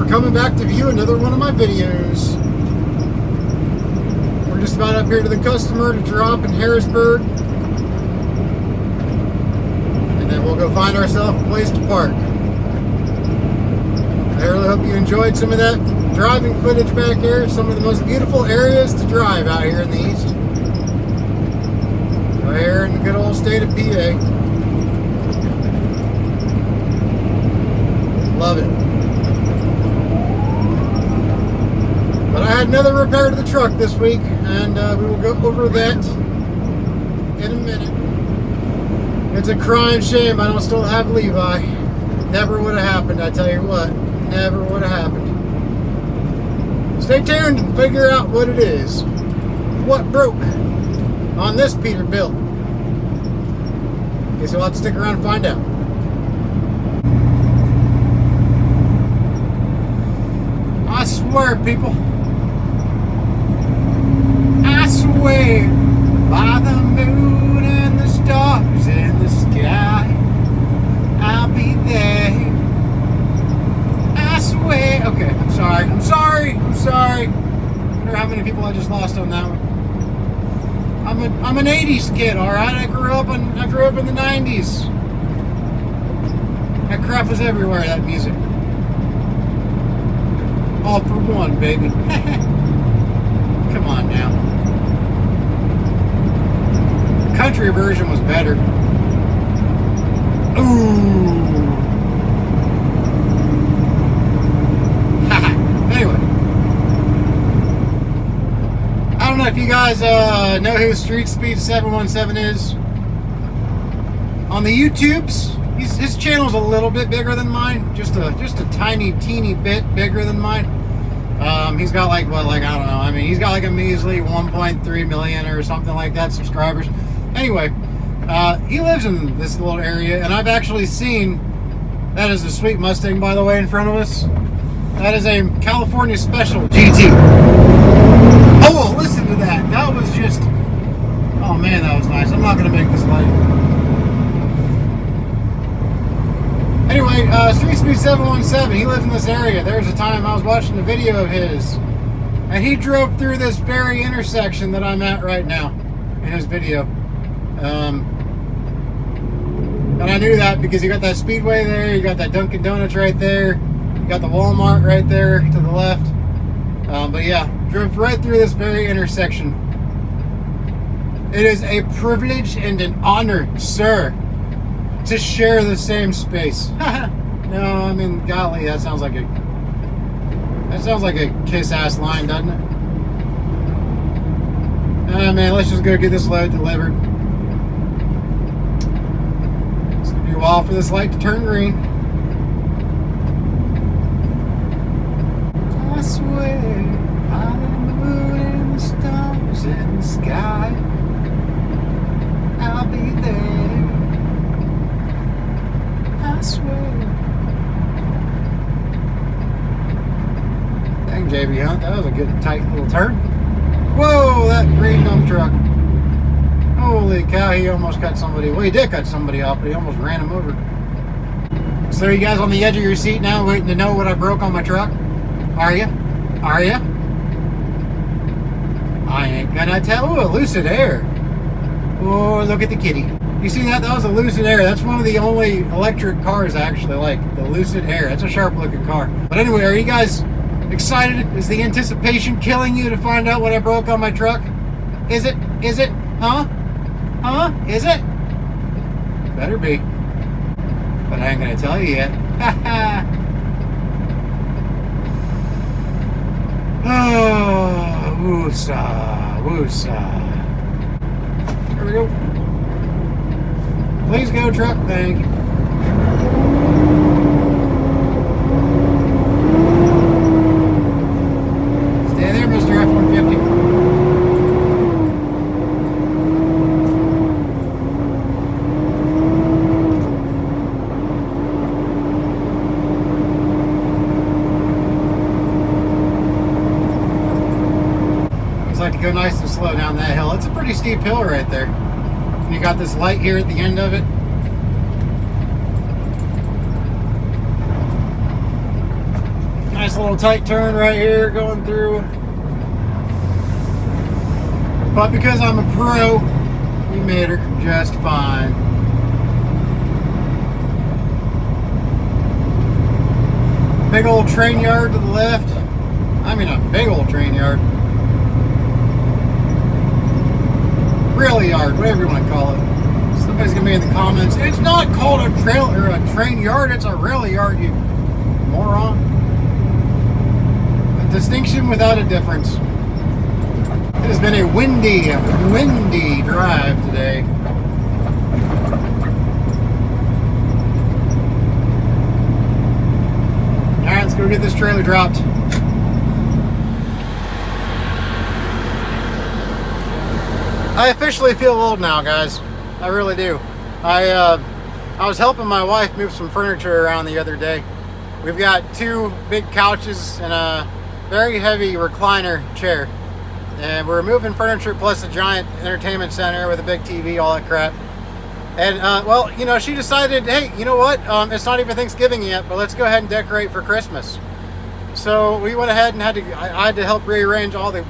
for coming back to view another one of my videos. We're just about up here to the customer to drop in Harrisburg. And then we'll go find ourselves a place to park. I really hope you enjoyed some of that driving footage back here. Some of the most beautiful areas to drive out here in the East. Right here in the good old state of PA. Love it. But I had another repair to the truck this week, and we will go over that in a minute. It's a crying shame I don't still have Levi. Never would have happened, I tell you what. Never would have happened. Stay tuned and figure out what it is. What broke on this Peterbilt. Guess you'll have to stick around and find out. I swear, people. I swear by the moon and the stars in the sky, I'll be there. I swear. Okay, I'm sorry. I'm sorry. I wonder how many people I just lost on that one. I'm an 80s kid, all right. I grew up in the 90s. That crap was everywhere. That music. All for one, baby. Come on now. The country version was better. Ooh. Anyway. I don't know if you guys know who Street Speed 717 is. On the YouTubes, his channel's a little bit bigger than mine. Just a tiny, teeny bit bigger than mine. He's got I don't know. I mean, he's got like a measly 1.3 million or something like that subscribers. Anyway, he lives in this little area, and I've actually seen, that is a sweet Mustang, by the way, in front of us. That is a California Special GT. Oh, listen to that. That was just, oh man, that was nice. I'm not going to make this light. Anyway, Street Speed 717, he lives in this area. There's a time I was watching a video of his, and he drove through this very intersection that I'm at right now in his video. And I knew that because you got that Speedway there, you got that Dunkin' Donuts right there, you got the Walmart right there to the left. But yeah, drove right through this very intersection. It is a privilege and an honor, sir, to share the same space. No, I mean, golly, that sounds like a kiss-ass line, doesn't it? Man, let's just go get this load delivered. It's gonna be a while for this light to turn green. I swear by the moon and the stars in the sky, I'll be there. I swear. Dang, JB Hunt, that was a good tight little turn. Whoa, that green dump truck. Holy cow, he almost cut somebody. Well, he did cut somebody off, but he almost ran him over. So are you guys on the edge of your seat now waiting to know what I broke on my truck? Are you? Are you? I ain't gonna tell. Oh, a Lucid Air. Oh, look at the kitty. You see that? That was a Lucid Air. That's one of the only electric cars I actually like. The Lucid Air. That's a sharp looking car. But anyway, are you guys excited? Is the anticipation killing you to find out what I broke on my truck? Is it? Is it? Huh? Huh? Is it? Better be. But I ain't gonna tell you yet. Oh, woosah, woosah. Here we go. Please go, truck. Thank you. Stay there, Mr. F-150. Looks like to go nice and slow down that hill. It's a pretty steep hill right there. And you got this light here at the end of it. Nice little tight turn right here going through. But because I'm a pro, we made her just fine. Big old train yard to the left. I mean a big old train yard. Rail yard, whatever you want to call it. Somebody's gonna be in the comments, it's not called a trail or a train yard, it's a rail yard, you moron. A distinction without a difference. It has been a windy drive today. Alright, let's go get this trailer dropped. I officially feel old now, guys. I really do. I was helping my wife move some furniture around the other day. We've got 2 big couches and a very heavy recliner chair. And we're moving furniture plus a giant entertainment center with a big TV, all that crap. And, well, you know, she decided, hey, you know what? It's not even Thanksgiving yet, but let's go ahead and decorate for Christmas. So we went ahead and I had to help rearrange all the,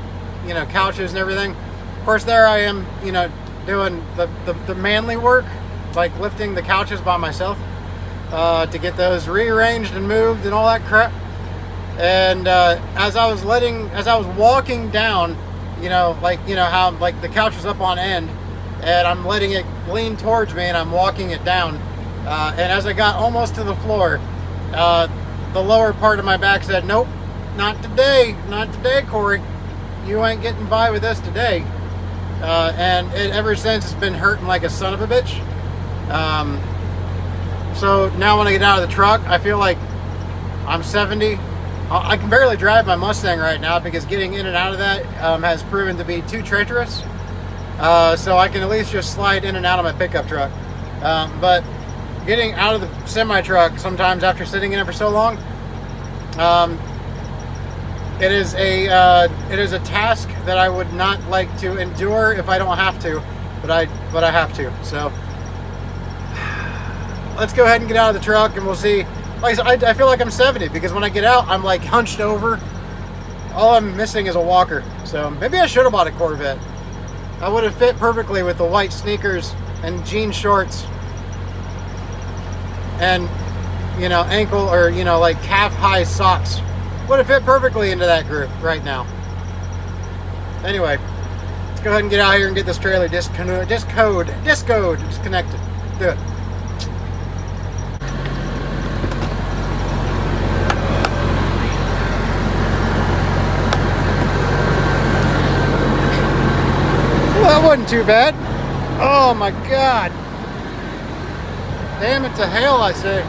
you know, couches and everything. Of course, there I am, you know, doing the manly work, like lifting the couches by myself to get those rearranged and moved and all that crap. And as I was walking down, you know, like, you know how like the couch is up on end, and I'm letting it lean towards me, and I'm walking it down. And as I got almost to the floor, the lower part of my back said, "Nope, not today, Corey. You ain't getting by with this today." And ever since, it's been hurting like a son of a bitch. So now when I get out of the truck, I feel like I'm 70. I can barely drive my Mustang right now because getting in and out of that has proven to be too treacherous. So I can at least just slide in and out of my pickup truck. But getting out of the semi-truck sometimes after sitting in it for so long, it is a task that I would not like to endure if I don't have to, but I have to. So let's go ahead and get out of the truck and we'll see. Like I feel like I'm 70 because when I get out, I'm like hunched over. All I'm missing is a walker. So maybe I should have bought a Corvette. I would have fit perfectly with the white sneakers and jean shorts and, you know, ankle or, you know, like calf high socks. Would have fit perfectly into that group right now. Anyway, let's go ahead and get out here and get this trailer disconnected. Do it. Well, that wasn't too bad. Oh my God. Damn it to hell, I say.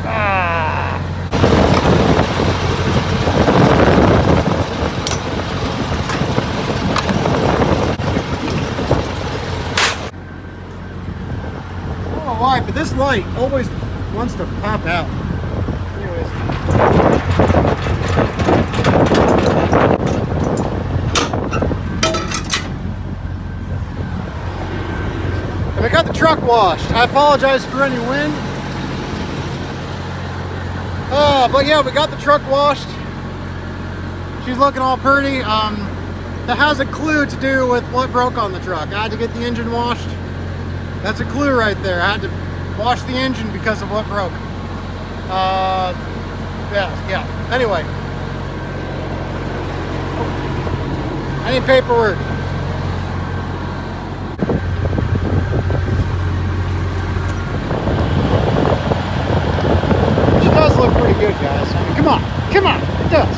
Ah. Oh, why? But this light always wants to pop out. Anyways. I got the truck washed. I apologize for any wind. But yeah, we got the truck washed. She's looking all pretty. That has a clue to do with what broke on the truck. I had to get the engine washed. That's a clue right there. I had to wash the engine because of what broke. Yeah. Anyway. I need paperwork. Does look pretty good, guys. I mean, come on, it does.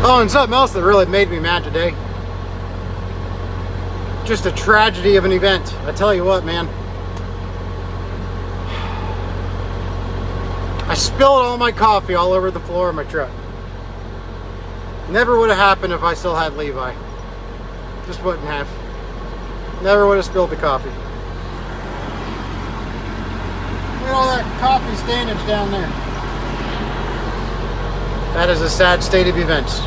Oh, and something else that really made me mad today. Just a tragedy of an event. I tell you what, man. I spilled all my coffee all over the floor of my truck. Never would have happened if I still had Levi. Just wouldn't have. Never would have spilled the coffee. Look at all that coffee standage down there. That is a sad state of events.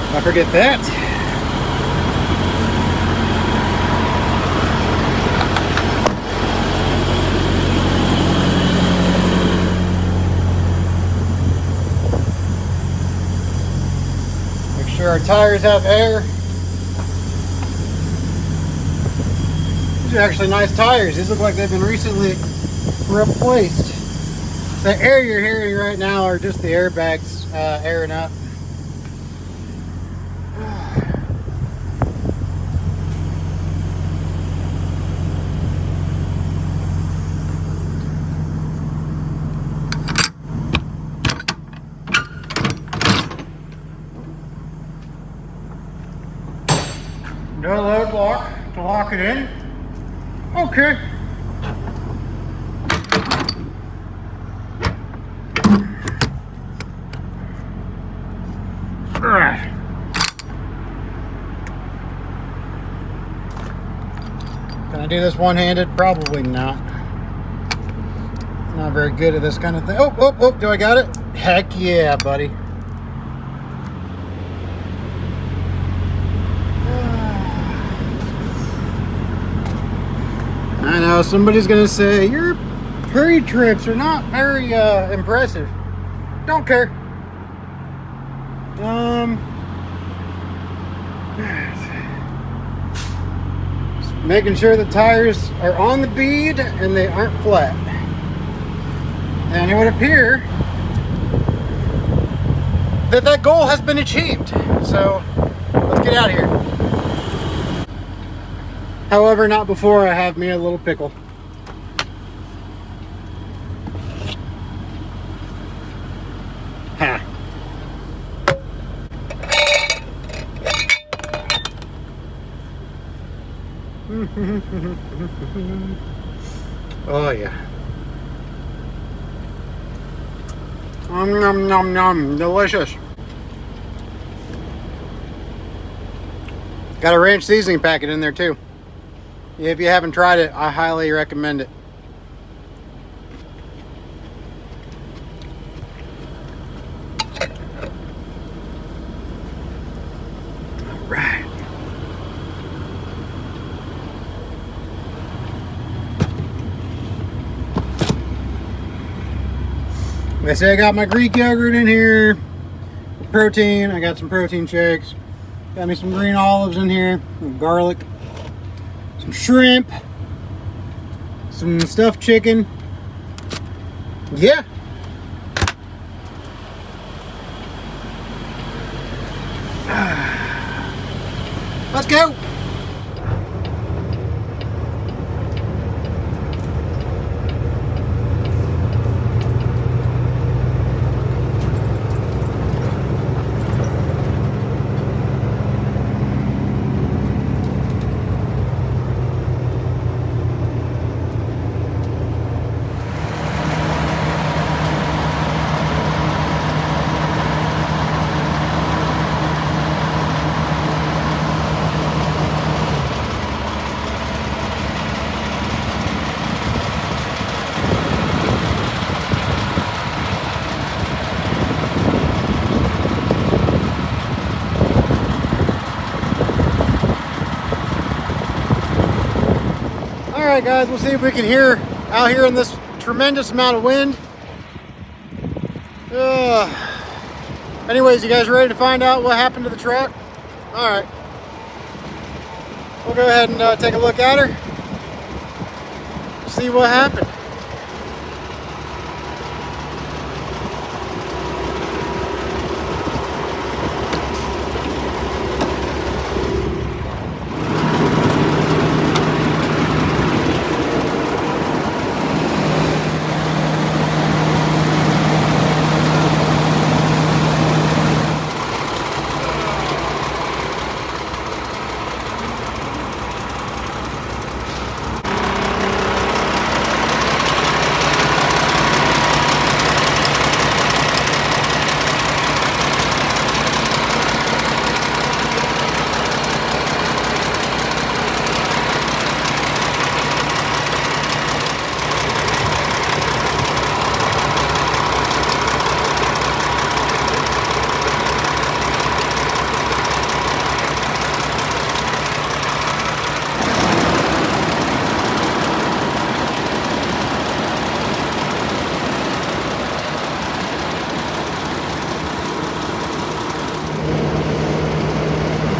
I forget that. Make sure our tires have air. These are actually nice tires. These look like they've been recently replaced. The air you're hearing right now are just the airbags airing up. No load lock to lock it in. Okay. Can I do this one-handed? Probably not. Not very good at this kind of thing. Oh, do I got it? Heck yeah, buddy. I know, somebody's gonna say, your pre-trips are not very impressive. Don't care. Just making sure the tires are on the bead and they aren't flat. And it would appear that that goal has been achieved. So, let's get out of here. However, not before I have me a little pickle. Ha. Oh yeah. Nom nom nom, delicious. Got a ranch seasoning packet in there too. If you haven't tried it, I highly recommend it. All right. Like I say, I got my Greek yogurt in here. Protein. I got some protein shakes. Got me some green olives in here. Some garlic. Some shrimp, some stuffed chicken. Yeah. Let's go. Alright guys, we'll see if we can hear out here in this tremendous amount of wind. Anyways, you guys ready to find out what happened to the truck? Alright. We'll go ahead and take a look at her. See what happened.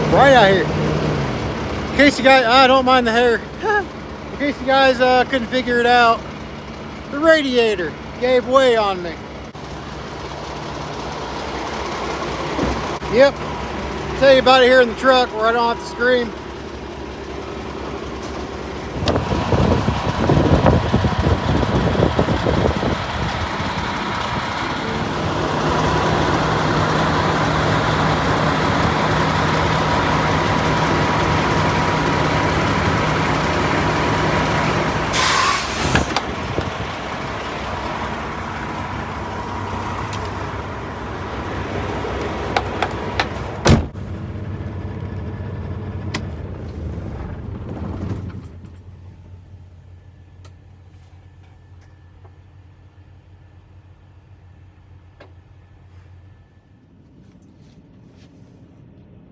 Right out here. In case you guys, I don't mind the hair. In case you guys couldn't figure it out, the radiator gave way on me. Yep. I'll tell you about it here in the truck where I don't have to scream.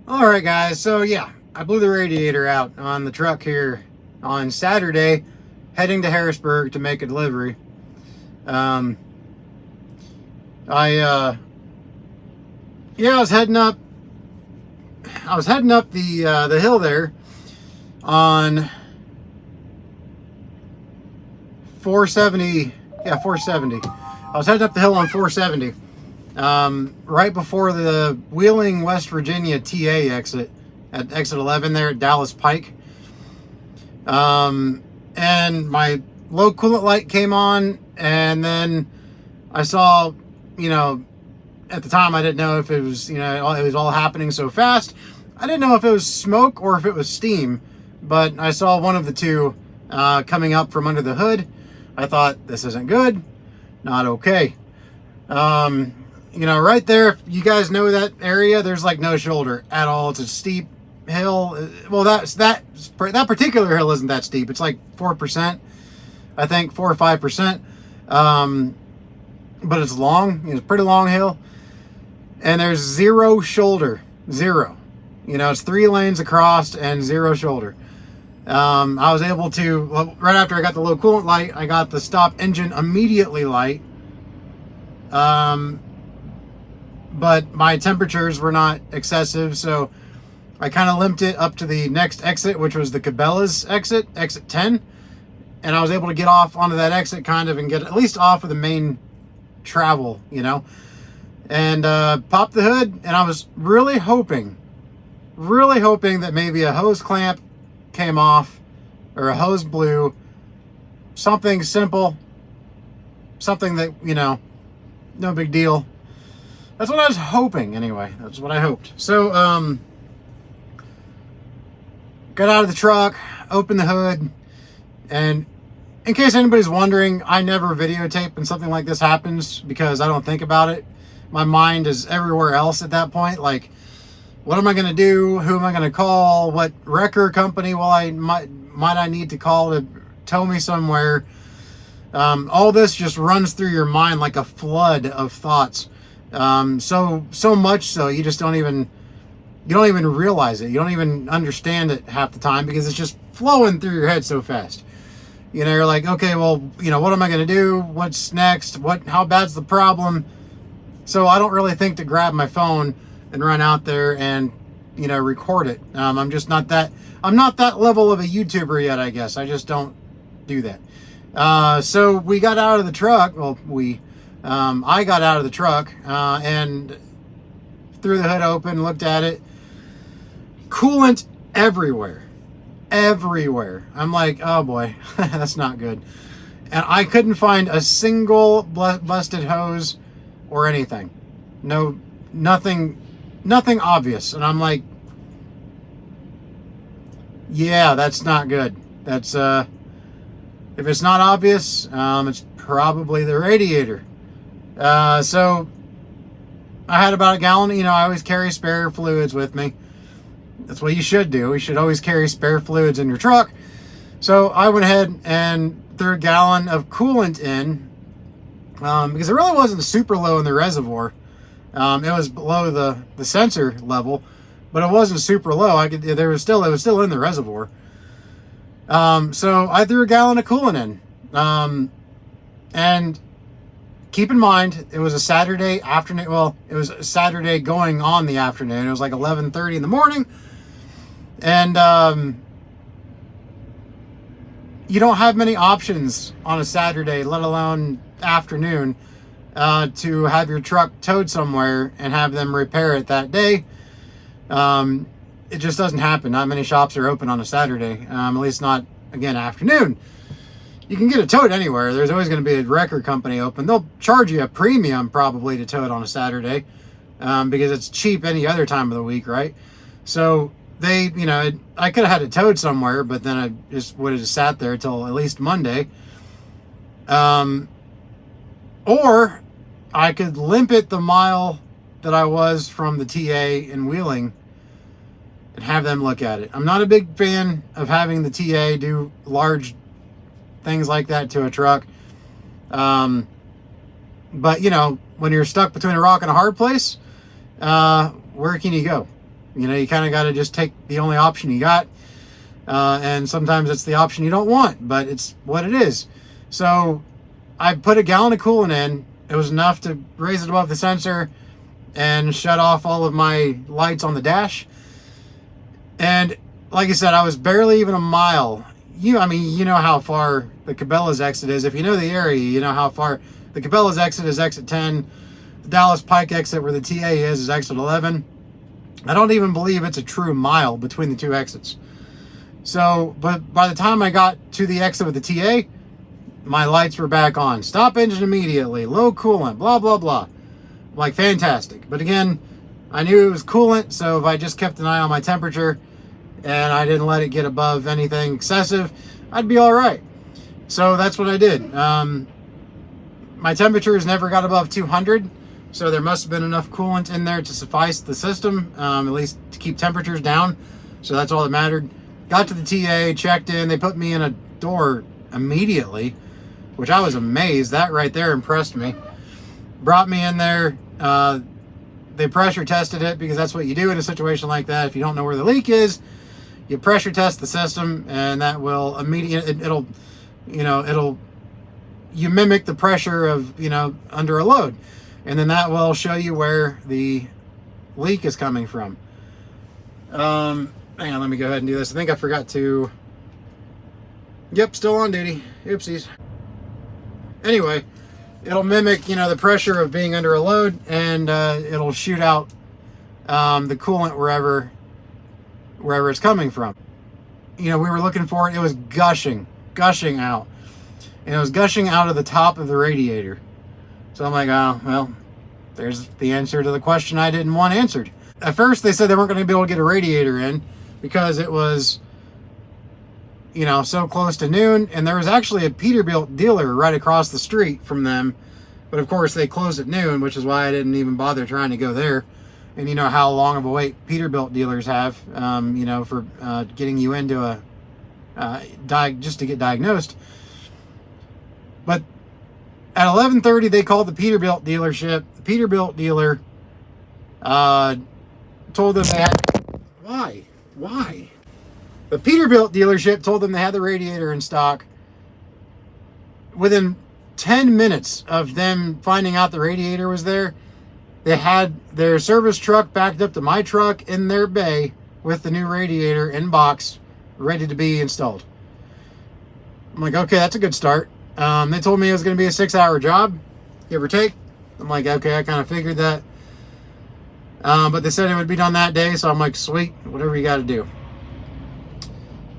All right, guys. So yeah, I blew the radiator out on the truck here on Saturday, heading to Harrisburg to make a delivery. I was heading up. The hill there on 470. Yeah, 470. I was heading up the hill on 470. Right before the Wheeling, West Virginia TA exit at exit 11 there at Dallas Pike. And my low coolant light came on, and then I saw, at the time I didn't know if it was, it was all happening so fast. I didn't know if it was smoke or if it was steam, but I saw one of the two coming up from under the hood. I thought, this isn't good, not okay. Right there, if you guys know that area, there's like no shoulder at all. It's a steep hill. Well, that particular hill isn't that steep. It's like 4%, I think, 4 or 5%. But it's long. It's a pretty long hill, and there's zero shoulder. Zero. It's 3 lanes across and 0 shoulder. I was able to, right after I got the low coolant light, I got the stop engine immediately light. But my temperatures were not excessive, so I kind of limped it up to the next exit, which was the Cabela's exit 10, and I was able to get off onto that exit kind of and get at least off of the main travel, and pop the hood, and I was really hoping really hoping that maybe a hose clamp came off or a hose blew. Something simple. Something that, you know, no big deal. That's what I was hoping anyway. That's what I hoped. So, got out of the truck, opened the hood, and in case anybody's wondering, I never videotape when something like this happens because I don't think about it. My mind is everywhere else at that point. Like, what am I going to do? Who am I going to call? What wrecker company might I need to call to tow me somewhere? All this just runs through your mind like a flood of thoughts. So much so you just don't even realize it. You don't even understand it half the time because it's just flowing through your head so fast. You know, you're like, okay, well, you know, what am I going to do? What's next? How bad's the problem? So I don't really think to grab my phone and run out there and, you know, record it. I'm not that level of a YouTuber yet, I guess. I just don't do that. So we got out of the truck. Well, I got out of the truck, and threw the hood open, looked at it. Coolant everywhere. I'm like, oh boy, that's not good. And I couldn't find a single busted hose or anything. Nothing obvious. And I'm like, yeah, that's not good. That's, if it's not obvious, it's probably the radiator. So I had about a gallon. You know, I always carry spare fluids with me. That's what you should do. You should always carry spare fluids in your truck. So I went ahead and threw a gallon of coolant in, because it really wasn't super low in the reservoir. It was below the sensor level, but it wasn't super low. It was still in the reservoir. So I threw a gallon of coolant in, and keep in mind, it was a Saturday afternoon. Well, it was a Saturday going on the afternoon. It was like 11:30 in the morning. And you don't have many options on a Saturday, let alone afternoon, to have your truck towed somewhere and have them repair it that day. It just doesn't happen. Not many shops are open on a Saturday, at least not, again, afternoon. You can get it towed anywhere. There's always going to be a wrecker company open. They'll charge you a premium probably to tow it on a Saturday, because it's cheap any other time of the week, right? So I could have had it towed somewhere, but then I just would have just sat there till at least Monday. Or I could limp it the mile that I was from the TA in Wheeling and have them look at it. I'm not a big fan of having the TA do large things like that to a truck. But you know, when you're stuck between a rock and a hard place, where can you go? You know, you kind of got to just take the only option you got. And sometimes it's the option you don't want, but it's what it is. So I put a gallon of coolant in. It was enough to raise it above the sensor and shut off all of my lights on the dash. And like I said, I was barely even a mile. You know how far the Cabela's exit is. If you know the area, you know how far the Cabela's exit is exit 10. The Dallas Pike exit where the TA is exit 11. I don't even believe it's a true mile between the two exits. So, but by the time I got to the exit with the TA, my lights were back on. Stop engine immediately. Low coolant. Blah, blah, blah. I'm like, fantastic. But again, I knew it was coolant, so if I just kept an eye on my temperature and I didn't let it get above anything excessive, I'd be all right. So that's what I did. My temperatures never got above 200, so there must have been enough coolant in there to suffice the system, at least to keep temperatures down. So that's all that mattered. Got to the TA, checked in. They put me in a door immediately, which I was amazed. That right there impressed me. Brought me in there. They pressure tested it because that's what you do in a situation like that. If you don't know where the leak is, you pressure test the system, and that will you mimic the pressure of, under a load. And then that will show you where the leak is coming from. Hang on, let me go ahead and do this. I think I forgot to... Yep, still on duty. Oopsies. Anyway, it'll mimic, the pressure of being under a load, and it'll shoot out the coolant wherever wherever it's coming from. You know, we were looking for it. It was gushing out. And it was gushing out of the top of the radiator. So I'm like, oh, well, there's the answer to the question I didn't want answered. At first, they said they weren't going to be able to get a radiator in because it was, you know, so close to noon. And there was actually a Peterbilt dealer right across the street from them. But of course, they closed at noon, which is why I didn't even bother trying to go there. And you know how long of a wait Peterbilt dealers have, you know, for getting you into just to get diagnosed. But at 11:30, they called the Peterbilt dealership. The Peterbilt dealer told them they had... Why? The Peterbilt dealership told them they had the radiator in stock. Within 10 minutes of them finding out the radiator was there, they had their service truck backed up to my truck in their bay with the new radiator in box, ready to be installed. I'm like, okay, that's a good start. They told me it was going to be a 6-hour job, give or take. I'm like, okay, I kind of figured that. But they said it would be done that day, so I'm like, sweet, whatever you got to do.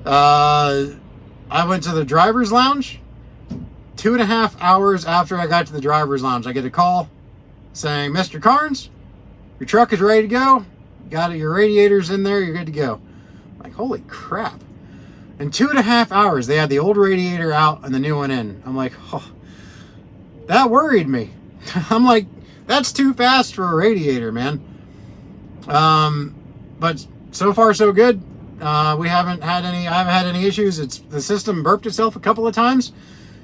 I went to the driver's lounge. 2.5 hours after I got to the driver's lounge, I get a call saying, Mr. Carnes, your truck is ready to go. You got your radiators in there. You're good to go. I'm like, holy crap. In 2.5 hours, they had the old radiator out and the new one in. I'm like, oh, that worried me. I'm like, that's too fast for a radiator, man. But so far, so good. I haven't had any issues. The system burped itself a couple of times.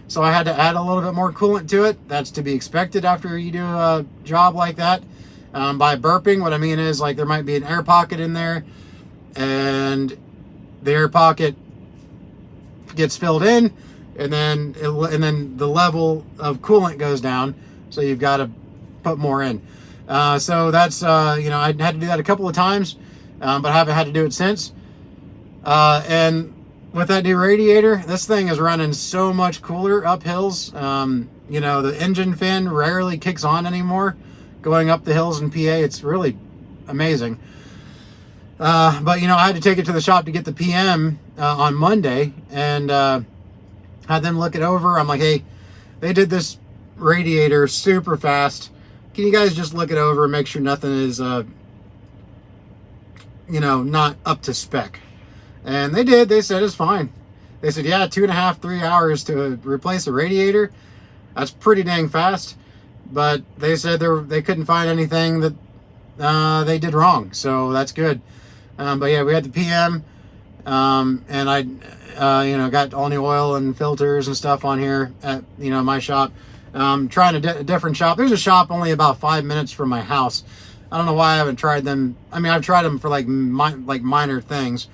So I had to add a little bit more coolant to it. That's to be expected after you do a job like that. By burping, what I mean is like there might be an air pocket in there, and the air pocket gets filled in, and then the level of coolant goes down. So you've got to put more in. So that's you know, I had to do that a couple of times, but I haven't had to do it since. And with that new radiator, this thing is running so much cooler up hills. You know, the engine fin rarely kicks on anymore going up the hills in PA. It's really amazing. But, you know, I had to take it to the shop to get the PM on Monday and had them look it over. I'm like, hey, they did this radiator super fast. Can you guys just look it over and make sure nothing is, you know, not up to spec? And they did. They said it's fine. They said, yeah, 2.5, 3 hours to replace a radiator. That's pretty dang fast. But they said they couldn't find anything that they did wrong. So that's good. But yeah, we had the PM. And I, you know, got all new oil and filters and stuff on here at, you know, my shop. Trying a different shop. There's a shop only about 5 minutes from my house. I don't know why I haven't tried them. I mean, I've tried them for like minor things.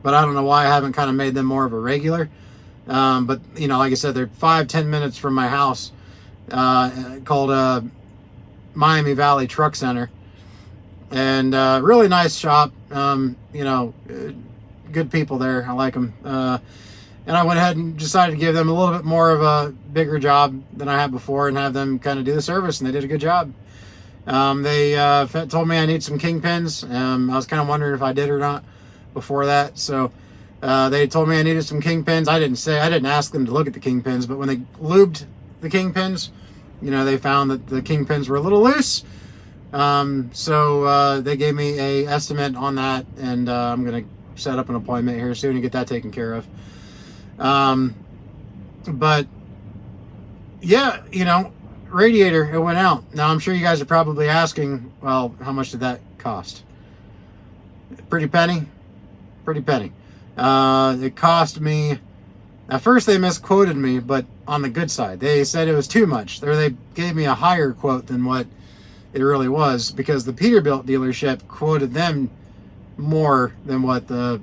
But I don't know why I haven't kind of made them more of a regular. But, you know, like I said, they're 5-10 minutes from my house, called Miami Valley Truck Center. And really nice shop. You know, good people there. I like them. And I went ahead and decided to give them a little bit more of a bigger job than I had before and have them kind of do the service. And they did a good job. They told me I need some kingpins. I was kind of wondering if I did or not before that. So they told me I needed some kingpins. I didn't ask them to look at the kingpins, but when they lubed the kingpins, you know, they found that the kingpins were a little loose. So they gave me a estimate on that, and I'm going to set up an appointment here soon and get that taken care of. But yeah, you know, radiator, it went out. Now I'm sure you guys are probably asking, well, how much did that cost? Pretty penny. It cost me, at first they misquoted me, but on the good side, they said it was too much. They gave me a higher quote than what it really was, because the Peterbilt dealership quoted them more than what the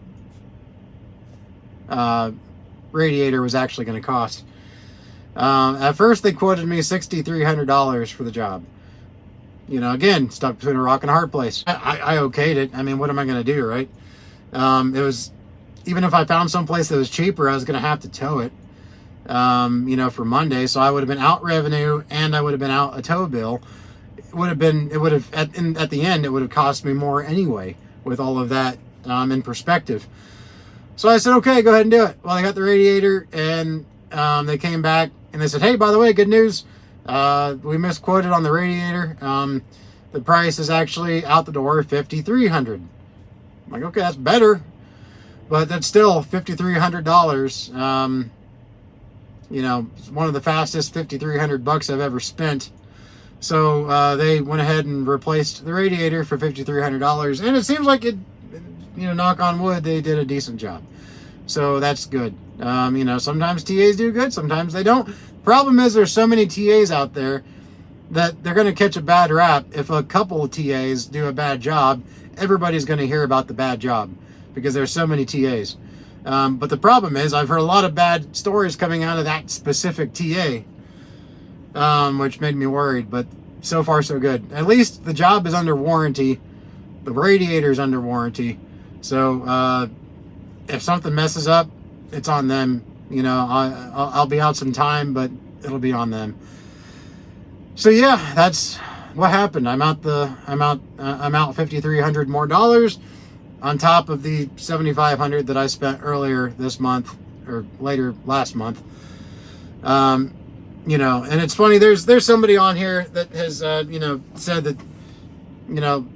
radiator was actually going to cost. At first they quoted me $6,300 for the job. You know, again, stuck between a rock and a hard place. I okayed it. I mean, what am I going to do, right? It was, even if I found some place that was cheaper, I was going to have to tow it, you know, for Monday. So I would have been out revenue and I would have been out a tow bill. At the end, it would have cost me more anyway with all of that in perspective. So I said, okay, go ahead and do it. Well, I got the radiator, and they came back and they said, hey, by the way, good news. We misquoted on the radiator. The price is actually out the door, $5,300. I'm like, okay, that's better, but that's still $5,300. You know, it's one of the fastest $5,300 I've ever spent. So they went ahead and replaced the radiator for $5,300, and it seems like it, you know, knock on wood, they did a decent job. So that's good. You know, sometimes TAs do good, sometimes they don't. Problem is, there's so many TAs out there that they're going to catch a bad rap. If a couple of TAs do a bad job, everybody's going to hear about the bad job because there's so many TAs. But the problem is, I've heard a lot of bad stories coming out of that specific TA, which made me worried, but so far so good. At least the job is under warranty. The radiator's under warranty. So if something messes up, it's on them. You know, I'll be out some time, but it'll be on them. So yeah, that's what happened. I'm out $5,300 more dollars on top of the $7,500 that I spent earlier this month, or later last month. You know, and it's funny, there's somebody on here that has you know, said that, you know,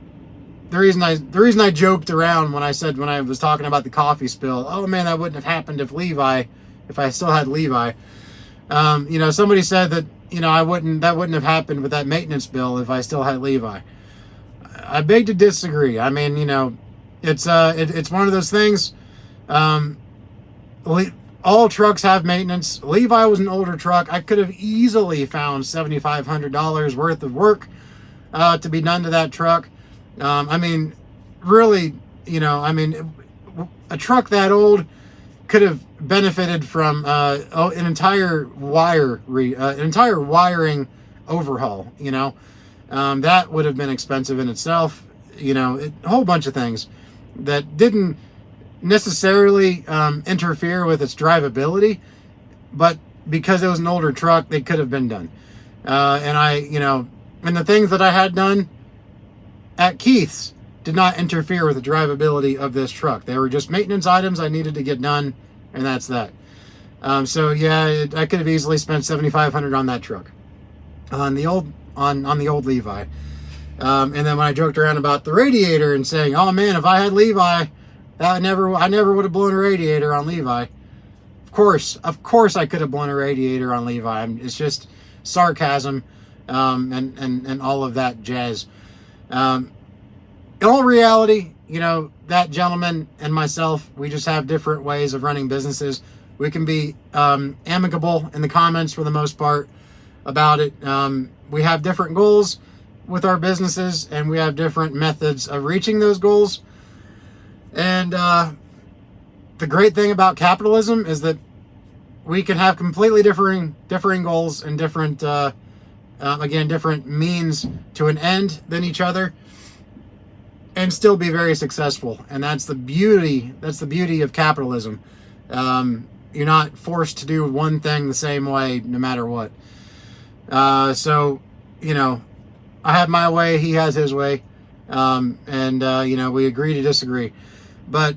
the reason I joked around when I was talking about the coffee spill, oh man, that wouldn't have happened if I still had Levi. You know, somebody said that, you know, that wouldn't have happened with that maintenance bill if I still had Levi. I beg to disagree. I mean, you know, it's one of those things. All trucks have maintenance. Levi was an older truck. I could have easily found $7,500 worth of work to be done to that truck. I mean, really, you know, I mean, a truck that old could have benefited from an entire wiring overhaul. You know, that would have been expensive in itself. You know, a whole bunch of things that didn't necessarily interfere with its drivability, but because it was an older truck, they could have been done. And the things that I had done at Keith's did not interfere with the drivability of this truck. They were just maintenance items I needed to get done, and that's that. So yeah, I could have easily spent $7,500 on that truck, on the old Levi. And then when I joked around about the radiator and saying, "Oh man, if I had Levi, I never would have blown a radiator on Levi." Of course, I could have blown a radiator on Levi. It's just sarcasm, and all of that jazz. In all reality, you know, that gentleman and myself, we just have different ways of running businesses. We can be amicable in the comments for the most part about it. We have different goals with our businesses, and we have different methods of reaching those goals. And the great thing about capitalism is that we can have completely differing goals and different means to an end than each other, and still be very successful. And that's the beauty of capitalism. You're not forced to do one thing the same way no matter what. So, you know, I have my way, he has his way. And you know, we agree to disagree. But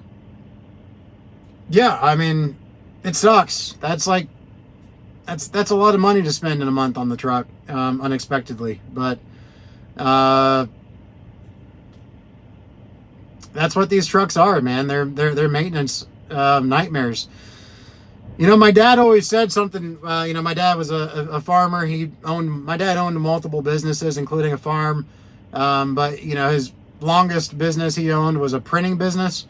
yeah, I mean, it sucks. That's a lot of money to spend in a month on the truck, unexpectedly. But that's what these trucks are, man. They're maintenance nightmares. You know, my dad always said something. You know, my dad was a farmer. My dad owned multiple businesses, including a farm. But you know, his longest business he owned was a printing business.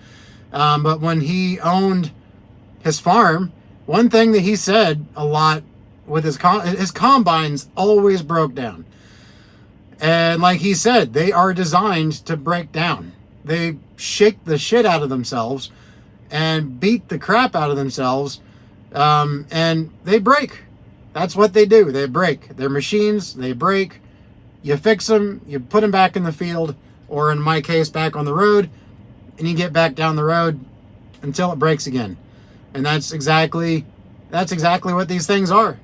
But when he owned his farm, one thing that he said a lot with his combines always broke down. And like he said, they are designed to break down. They shake the shit out of themselves and beat the crap out of themselves. And they break. That's what they do. They break. They're machines. They break. You fix them, you put them back in the field, or in my case, back on the road, and you get back down the road until it breaks again. And that's exactly what these things are.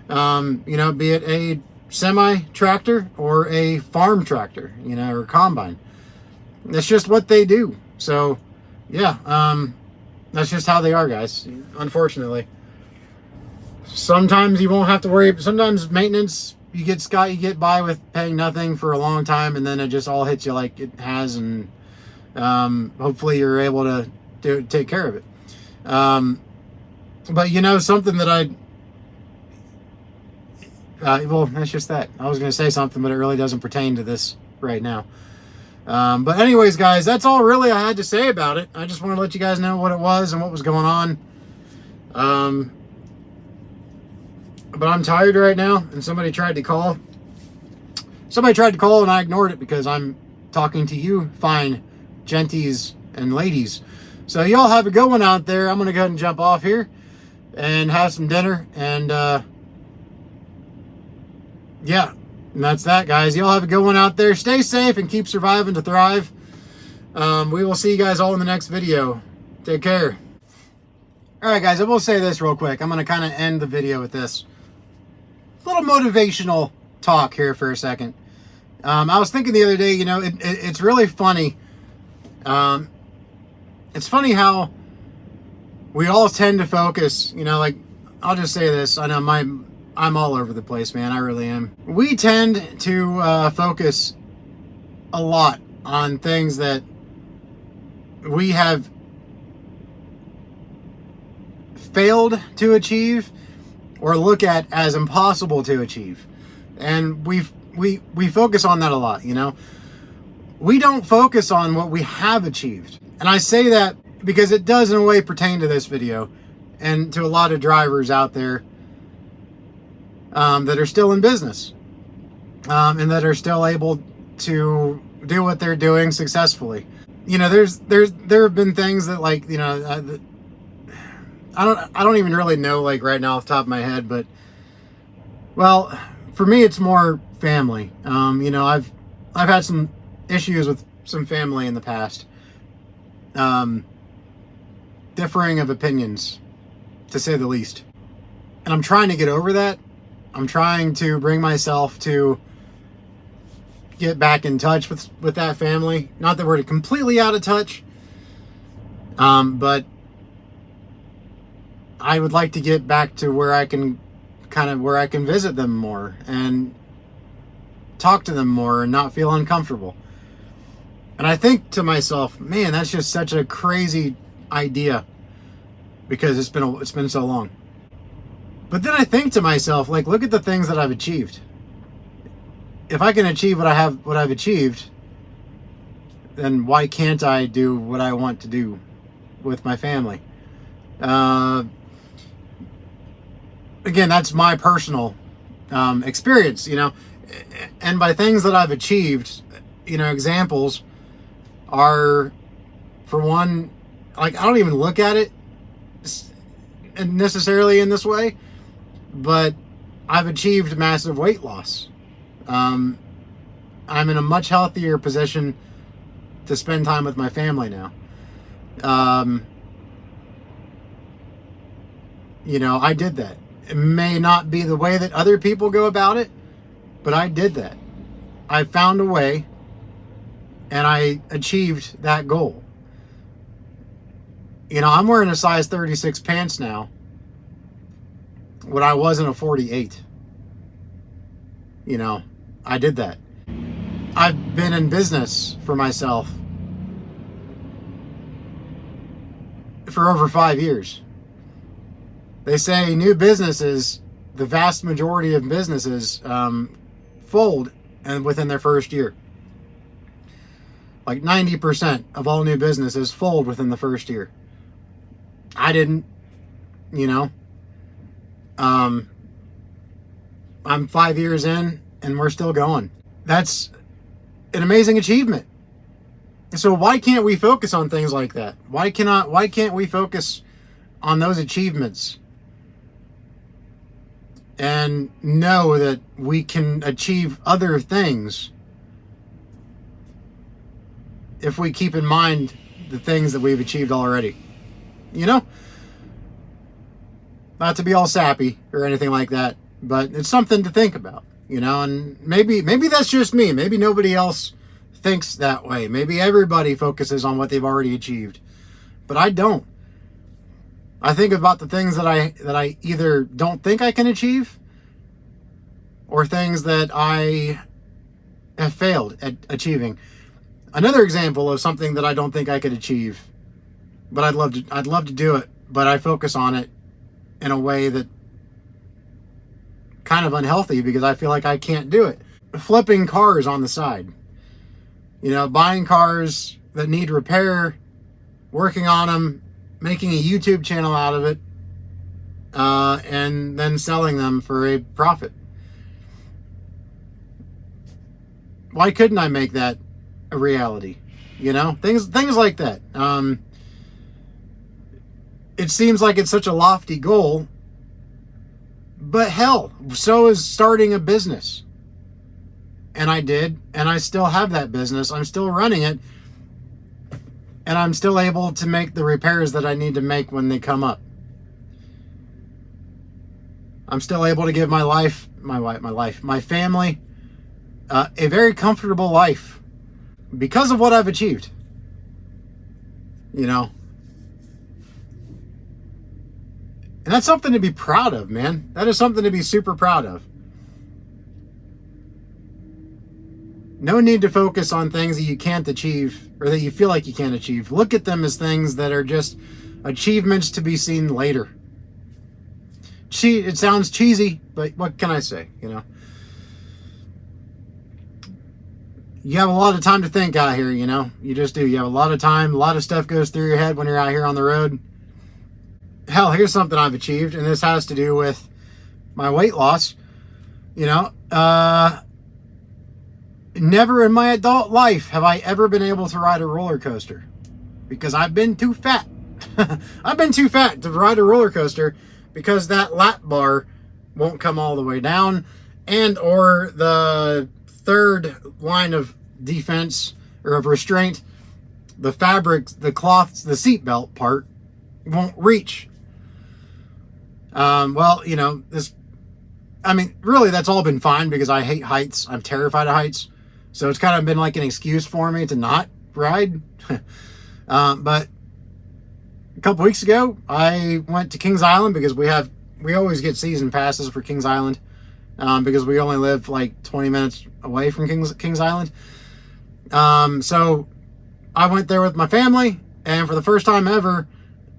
You know, be it a semi-tractor or a farm tractor, you know, or combine. That's just what they do. So, yeah, that's just how they are, guys, unfortunately. Sometimes you won't have to worry. Sometimes maintenance, you get by with paying nothing for a long time, and then it just all hits you like it has, and hopefully you're able to take care of it. But you know, something that well, that's just that. I was going to say something, but it really doesn't pertain to this right now. But anyways, guys, that's all really I had to say about it. I just wanted to let you guys know what it was and what was going on. But I'm tired right now, and somebody tried to call. Somebody tried to call, and I ignored it because I'm talking to you fine genties and ladies. So y'all have a good one out there. I'm going to go ahead and jump off here and have some dinner. And yeah, and that's that, guys. Y'all have a good one out there. Stay safe and keep surviving to thrive. We will see you guys all in the next video. Take care. All right, guys, I will say this real quick. I'm going to kind of end the video with this little motivational talk here for a second. I was thinking the other day, you know, it's really funny. It's funny how we all tend to focus, you know, like, I'll just say this. I know I'm all over the place, man. I really am. We tend to focus a lot on things that we have failed to achieve or look at as impossible to achieve. And we focus on that a lot, you know. We don't focus on what we have achieved. And I say that because it does in a way pertain to this video and to a lot of drivers out there that are still in business and that are still able to do what they're doing successfully. You know, there have been things that, like, you know, I don't even really know, like, right now off the top of my head, but, well, for me, it's more family. You know, I've had some issues with some family in the past. Differing of opinions, to say the least. And I'm trying to get over that. I'm trying to bring myself to get back in touch with that family. Not that we're completely out of touch, but I would like to get back to where I can visit them more and talk to them more and not feel uncomfortable. And I think to myself, man, that's just such a crazy idea because it's been so long. But then I think to myself, like, look at the things that I've achieved. If I can achieve what I've achieved, then why can't I do what I want to do with my family? Again, that's my personal experience, you know. And by things that I've achieved, you know, examples are, for one, like, I don't even look at it necessarily in this way, but I've achieved massive weight loss. I'm in a much healthier position to spend time with my family now. You know, I did that. It may not be the way that other people go about it, but I did that. I found a way and I achieved that goal. You know, I'm wearing a size 36 pants now when I wasn't a 48. You know, I did that. I've been in business for myself for over 5 years. They say new businesses, the vast majority of businesses, fold and within their first year. Like 90% of all new businesses fold within the first year. I didn't, you know. I'm 5 years in and we're still going. That's an amazing achievement. So why can't we focus on things like that? Why can't we focus on those achievements and know that we can achieve other things if we keep in mind the things that we've achieved already? You know? Not to be all sappy or anything like that, but it's something to think about, you know. And maybe that's just me. Maybe nobody else thinks that way. Maybe everybody focuses on what they've already achieved. but I don't. I think about the things that I either don't think I can achieve, or things that I have failed at achieving. Another example of something that I don't think I could achieve, but I'd love to do it, but I focus on it in a way that kind of unhealthy because I feel like I can't do it. Flipping cars on the side. You know, buying cars that need repair, working on them, making a YouTube channel out of it, and then selling them for a profit. Why couldn't I make that a reality? You know, things like that. It seems like it's such a lofty goal, but hell, so is starting a business. And I did, and I still have that business. I'm still running it, and I'm still able to make the repairs that I need to make when they come up. I'm still able to give my family, a very comfortable life because of what I've achieved. You know, and that's something to be proud of, man. That is something to be super proud of. No need to focus on things that you can't achieve or that you feel like you can't achieve. Look at them as things that are just achievements to be seen later. It sounds cheesy, but what can I say, you know? You have a lot of time to think out here, you know? You just do. You have a lot of time. A lot of stuff goes through your head when you're out here on the road. Hell, here's something I've achieved, and this has to do with my weight loss. You know, never in my adult life have I ever been able to ride a roller coaster because I've been too fat. I've been too fat to ride a roller coaster because that lap bar won't come all the way down, and or the third line of defense or of restraint, the fabric, the cloth, the seatbelt part won't reach. Well, you know, really that's all been fine because I hate heights. I'm terrified of heights. So it's kind of been like an excuse for me to not ride. But a couple weeks ago, I went to Kings Island because we always get season passes for Kings Island, because we only live like 20 minutes away from Kings Island. So I went there with my family, and for the first time ever,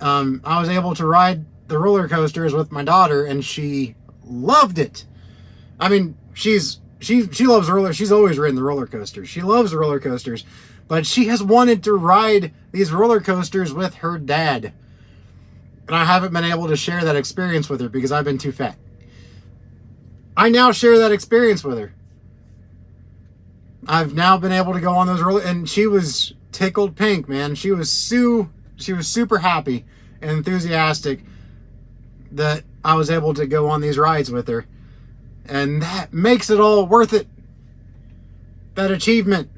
I was able to ride the roller coasters with my daughter, and she loved it. I mean, she loves she's always ridden the roller coasters. She loves the roller coasters, but she has wanted to ride these roller coasters with her dad. And I haven't been able to share that experience with her because I've been too fat. I now share that experience with her. I've now been able to go on those and she was tickled pink, man. She was super happy and enthusiastic that I was able to go on these rides with her. And that makes it all worth it. That achievement.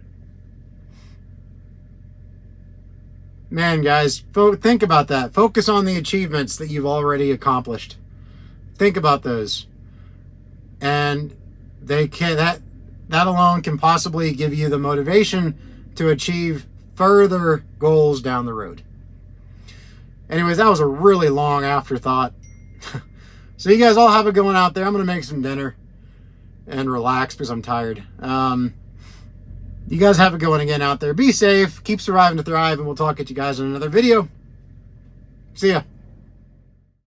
Man, guys, think about that. Focus on the achievements that you've already accomplished. Think about those. And that alone can possibly give you the motivation to achieve further goals down the road. Anyways, that was a really long afterthought. So you guys all have a good one out there. I'm going to make some dinner and relax because I'm tired. You guys have a good one again out there. Be safe. Keep surviving to thrive. And we'll talk at you guys in another video. See ya.